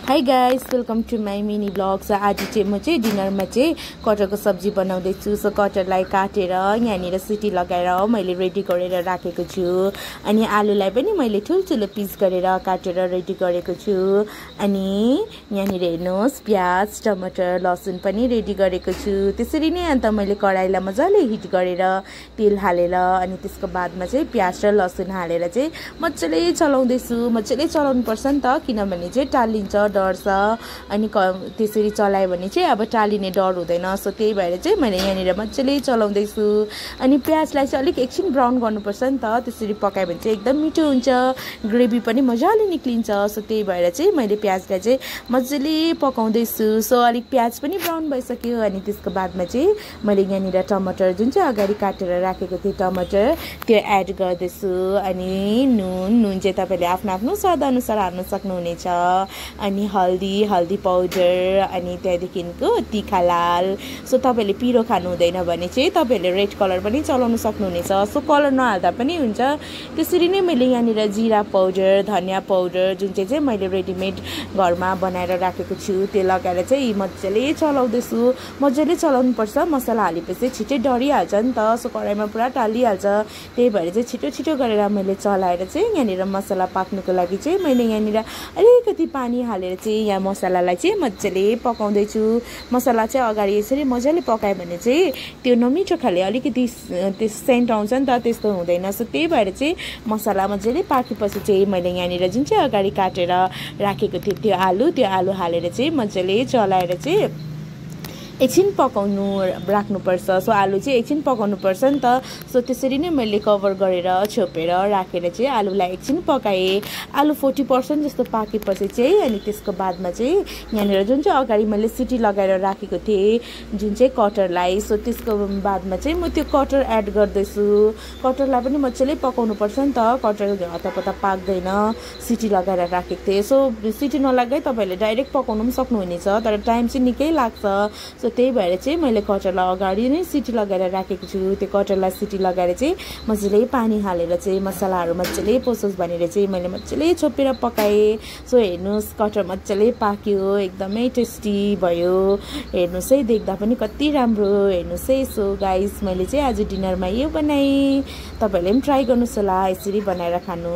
High guys, welcome to my mini blog. आज चाहिँ म चाहिँ डिनरमा चाहिँ कटहरको सब्जी बनाउँदैछु। सो कटहरलाई काटेर यहाँनिर सिटी लगाएर मैले रेडी गरेर राखेको छु। अनि आलुलाई पनि मैले ठुल्ठुलो पिस गरेर काटेर रेडी गरेको छु। अनि यहाँनिर हेर्नुहोस्, प्याज, टमाटर, लसुन पनि रेडी गरेको छु। त्यसरी नै अन्त मैले कराईलाई मजाले हिट गरेर तेल हालेर अनि त्यसको बादमा चाहिँ प्याज र लसुन हालेर चाहिँ मजाले चलाउँदैछु। मजाले चलाउनुपर्छ नि त, किनभने चाहिँ टालिन्छ, डढ्छ। अनि त्यसरी चलायो भने चाहिँ अब टालिने डर हुँदैन। सो त्यही भएर चाहिँ मैले यहाँनिर मजाले चलाउँदैछु। अनि प्याजलाई चाहिँ अलिक एकछिन ब्राउन गर्नुपर्छ नि त, त्यसरी पकायो भने चाहिँ एकदम मिठो हुन्छ, ग्रेभी पनि मजाले निक्लिन्छ। सो त्यही भएर चाहिँ मैले प्याजलाई चाहिँ मजाले पकाउँदैछु। सो अलिक प्याज पनि ब्राउन भइसक्यो। अनि त्यसको बादमा चाहिँ मैले यहाँनिर टमाटर जुन चाहिँ अगाडि काटेर राखेको थिएँ टमाटर, त्यो एड गर्दैछु। अनि नुन चाहिँ तपाईँले आफ्नो आफ्नो स्वादअनुसार हाल्न सक्नुहुनेछ। अनि हल्दी पाउडर, अनि त्यहाँदेखिको तिखा लाल। सो तपाईँले पिरो खानु हुँदैन भने चाहिँ तपाईँहरूले रेड कलर पनि चलाउन सक्नुहुनेछ। सो कलर नहाल्दा पनि हुन्छ। त्यसरी नै मैले यहाँनिर जिरा पाउडर, धनियाँ पाउडर जुन चाहिँ मैले रेडिमेड घरमा बनाएर राखेको छु त्यो लगाएर चाहिँ मजाले चलाउँदैछु। मजाले चलाउनुपर्छ, मसला हालेपछि छिटै डढिहाल्छ नि त। सो कराईमा पुरा टालिहाल्छ, त्यही भएर चाहिँ छिटो छिटो गरेर मैले चलाएर चाहिँ यहाँनिर मसला पाक्नुको लागि चाहिँ मैले यहाँनिर अलिकति पानी हालेर चाहिँ यहाँ मसलालाई चाहिँ मजाले पकाउँदैछु। मसला चाहिँ अगाडि यसरी मजाले पकायो भने चाहिँ त्यो नमिठो खाले अलिकति त्यो सेन्ट आउँछ नि त, त्यस्तो हुँदैन। सो त्यही भएर चाहिँ मसला मजाले पाकेपछि चाहिँ मैले यहाँनिर जुन चाहिँ अगाडि काटेर राखेको थिएँ त्यो आलु हालेर चाहिँ मजाले चलाएर चाहिँ एकछिन पकाउनु राख्नुपर्छ। सो आलु चाहिँ एकछिन पकाउनुपर्छ नि त। सो त्यसरी नै मैले कभर गरेर छोपेर राखेर चाहिँ आलुलाई एकछिन पकाएँ। आलु 40% जस्तो पाकेपछि चाहिँ अनि त्यसको बादमा चाहिँ यहाँनिर जुन चाहिँ अगाडि मैले सिटी लगाएर राखेको थिएँ जुन चाहिँ कटहरलाई, सो त्यसको बादमा चाहिँ म त्यो कटहर एड गर्दैछु। कटहरलाई पनि मजाले पकाउनुपर्छ नि त, कटहर हतापता पाक्दैन। सिटी लगाएर राखेको थिएँ। सो सिटी नलागाइ तपाईँहरूले डाइरेक्ट पकाउनु पनि सक्नुहुनेछ, तर टाइम चाहिँ निकै लाग्छ। सो त्यही भएर चाहिँ मैले कटहरलाई अगाडि नै सिटी लगाएर राखेको छु। त्यो कटहरलाई सिटी लगाएर चाहिँ मजाले पानी हालेर चाहिँ मसलाहरू मजाले पसोस् भनेर चाहिँ मैले मजाले छोपेर पकाएँ। सो हेर्नुहोस्, कटहर मजाले पाक्यो, एकदमै टेस्टी भयो। हेर्नुहोस् है, देख्दा पनि कति राम्रो, हेर्नुहोस् है। सो गाइस, मैले चाहिँ आज डिनरमा यो बनाएँ। तपाईँहरूले पनि ट्राई गर्नुहोस् होला, यसरी बनाएर खानु।